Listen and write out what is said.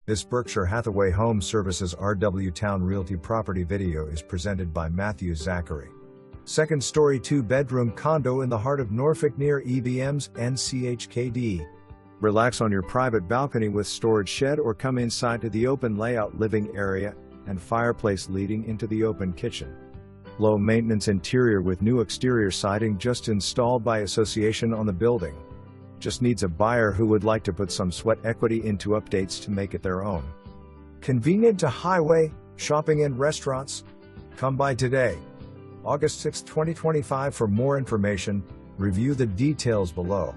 This Berkshire Hathaway Home Services RW Towne Realty property video is presented by Zachary. Second-story 2-bedroom condo in the heart of Norfolk near EVMs and CHKD. Relax on your private balcony with storage shed or come inside to the open layout living area and fireplace leading into the open kitchen. Low maintenance interior with new exterior siding just installed by association on the building. Just needs a buyer who would like to put some sweat equity into updates to make it their own. Convenient to highway, shopping and restaurants. Come by today, August 6, 2025. For more information, review the details below.